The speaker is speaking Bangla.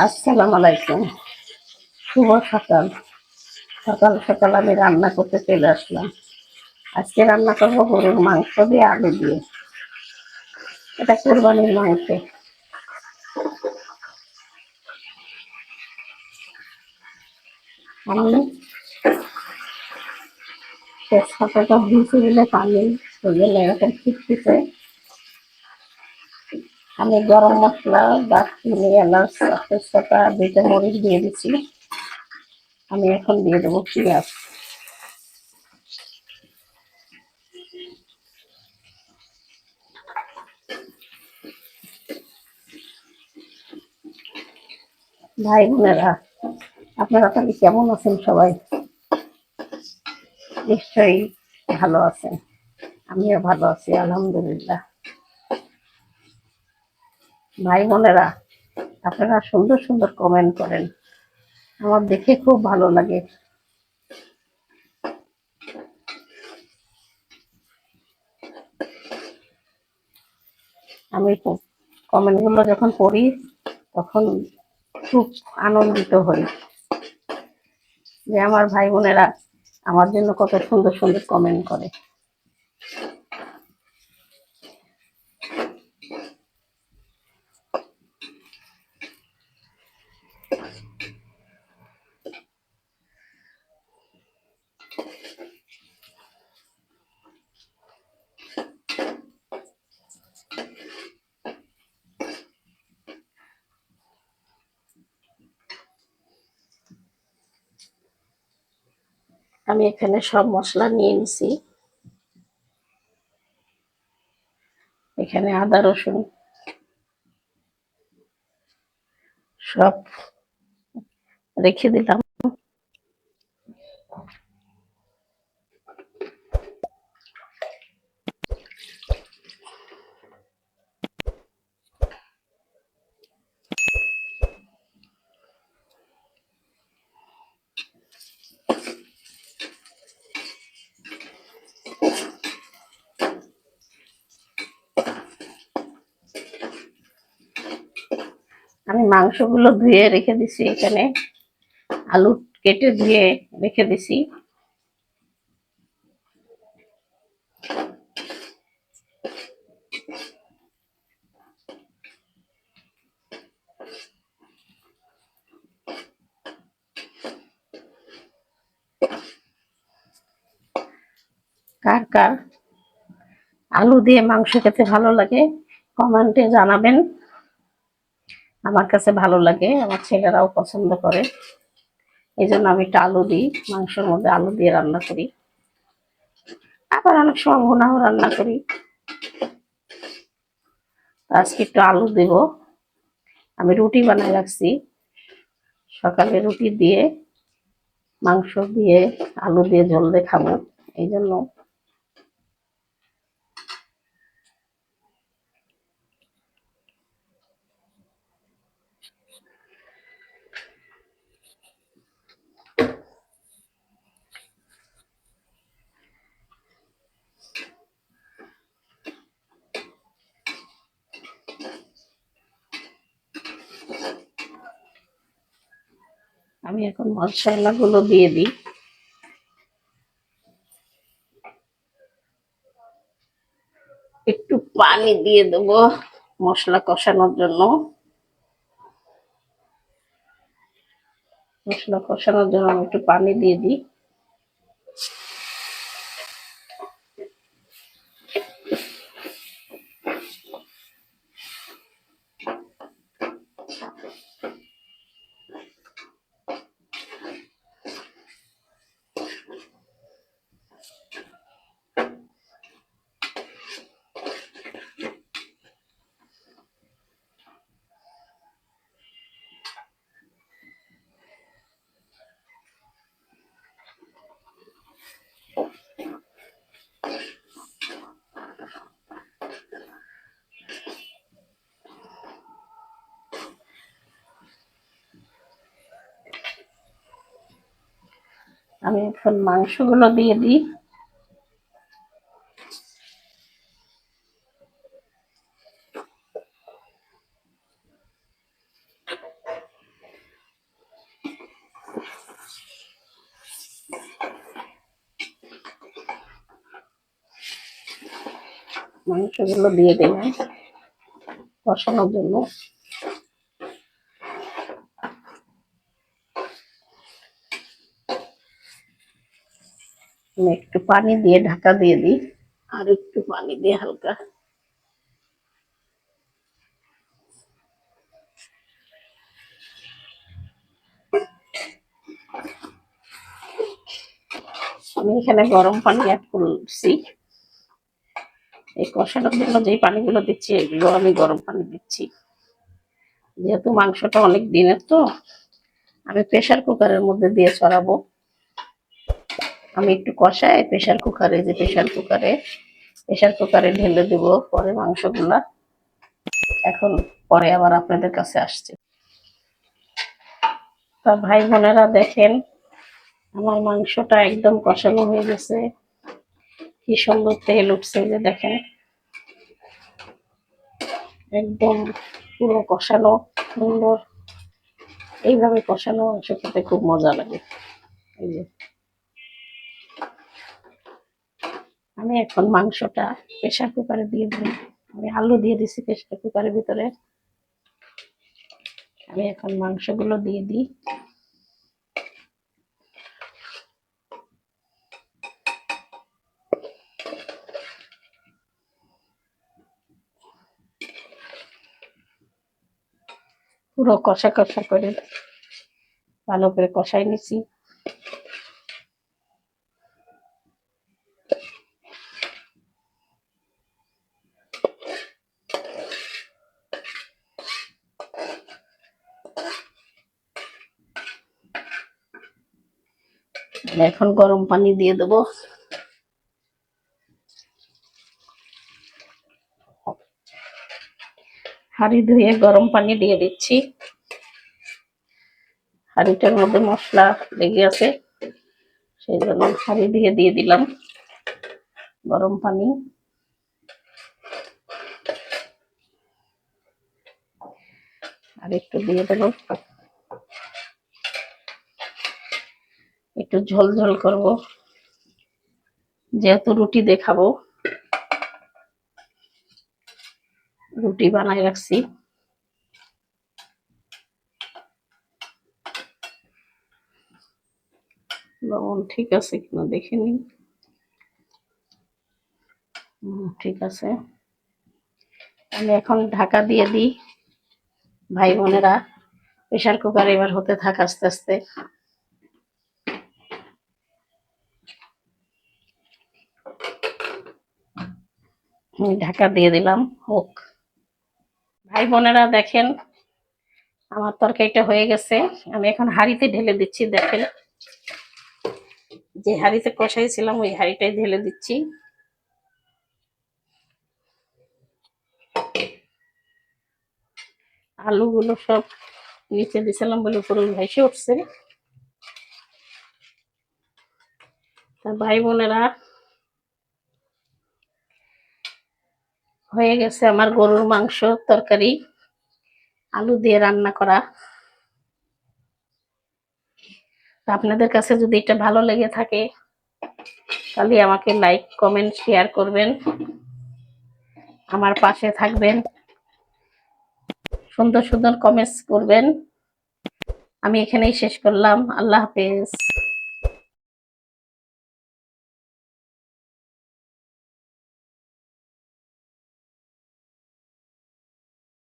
আসসালামু আলাইকুম। শুভ সকাল। সকাল সকাল আমি রান্না করতে চলে আসলাম। আজকে রান্না করব গরুর মাংস দিয়ে আলু দিয়ে। এটা কোরবানির মাংস। আমি তেজপাতাটা ভিজে দিলে পানি হয়ে গেলে এরকম ফুটতেছে। আমি গরম মশলা, দারচিনি, এলাচ, তেজপাতা, দুইটা মরিচ দিয়ে দিচ্ছি। আমি এখন দিয়ে দেবো পেঁয়াজ। ভাই বোনেরা, আপনারা তাহলে কেমন আছেন সবাই? নিশ্চয়ই ভালো আছেন। আমিও ভালো আছি, আলহামদুলিল্লাহ। ভাই বোনেরা, আপনারা সুন্দর সুন্দর কমেন্ট করেন, আমার দেখে খুব ভালো লাগে। আমি কমেন্ট গুলো যখন পড়ি তখন খুব আনন্দিত হই যে আমার ভাই বোনেরা আমার জন্য কত সুন্দর সুন্দর কমেন্ট করে। আমি এখানে সব মশলা নিয়ে নিছি। এখানে আদা রসুন সব রেখে দিলাম। আমি মাংসগুলো ধুয়ে রেখে দিছি, এখানে আলু কেটে ধুয়ে রেখে দিছি। কার কার আলু দিয়ে মাংস খেতে ভালো লাগে কমেন্টে জানাবেন। আমার কাছে ভালো লাগে, আমার ছেলেরাও পছন্দ করে, এই জন্য আমি একটু আলু দিই, মাংসের মধ্যে আলু দিয়ে রান্না করি। আবার অনেক সময় ভুনাও রান্না করি। আজকে একটু আলু দেব। আমি রুটি বানাই রাখছি, সকালে রুটি দিয়ে মাংস দিয়ে আলু দিয়ে ঝোল দিয়ে খাবো, এই জন্য। আমি এখন মশলাগুলো দিয়ে দিই। একটু পানি দিয়ে দেবো মশলা কষানোর জন্য। মশলা কষানোর জন্য আমি একটু পানি দিয়ে দিই। আমি এখন মাংসগুলো দিয়ে দিই। মাংসগুলো দিয়ে দিলাম কষানোর জন্য। আমি একটু পানি দিয়ে ঢাকা দিয়ে দিই, আর একটু পানি দিয়ে হালকা। আমি এখানে গরম পানি অ্যাড করছি। এই কষানোর জন্য যে পানিগুলো দিচ্ছি এগুলো আমি গরম পানি দিচ্ছি, যেহেতু মাংসটা অনেক দিনের তো আমি প্রেসার কুকারের মধ্যে দিয়ে ছড়াবো। আমি একটু কষায় প্রেসার কুকারে ঢেলে দিব পরে মাংসগুলা। এখন পরে আবার আপনাদের কাছে আসছে। তা ভাই বোনেরা দেখেন, আমার মাংসটা একদম কষানো হয়ে গেছে, কি সুন্দর তেল উঠছে, যে দেখেন একদম পুরো কষানো সুন্দর। এইভাবে কষানো মাংস খেতে খুব মজা লাগে। এই যে আমি এখন মাংসটা প্রেসার কুকারে দিয়ে দিই। আমি আলু দিয়ে দিছি প্রেসার কুকারের ভিতরে। আমি এখন মাংসগুলো দিয়ে দিই। পুরো কষা কষা করে ভালো করে কষাই নিছি। এখন গরম পানি দিয়ে দেবো। হাঁড়ি ধুয়ে গরম পানি দিয়ে দিচ্ছি। হাঁড়িটার মধ্যে মশলা লেগে আছে, সেই জন্য হাঁড়ি দিয়ে দিলাম গরম পানি। আর একটু দিয়ে দেবো, একটু ঝোল ঝোল করবো, যেহেতু রুটি দেখাবো, রুটি বানাই রাখছি। লবণ ঠিক আছে কিনা দেখে নিই। ঠিক আছে। আমি এখন ঢাকা দিয়ে দিই। ভাই বোনেরা, প্রেসার কুকার এবার হতে থাক আস্তে আস্তে। ঢাকা দিয়ে দিলাম, হোক। ভাই বোনেরা দেখেন, আমার তরকারিটা হয়ে গেছে। আমি এখন হাঁড়িতে ঢেলে দিচ্ছি। দেখেন, যে হাঁড়িতে কষাইছিলাম ওই হাঁড়িটাই ঢেলে দিচ্ছি। আলুগুলো সব নিচে দিছিলাম বলে উপরে ভেসে উঠছে। তা ভাই বোনেরা, হয়ে গেছে আমার গরুর মাংস তরকারি, আলু দিয়ে রান্না করা। আপনাদের কাছে যদি এটা ভালো লেগে থাকে তাহলে আমাকে লাইক কমেন্ট শেয়ার করবেন, আমার পাশে থাকবেন, সুন্দর সুন্দর কমেন্টস করবেন। আমি এখানেই শেষ করলাম। আল্লাহ হাফেজ।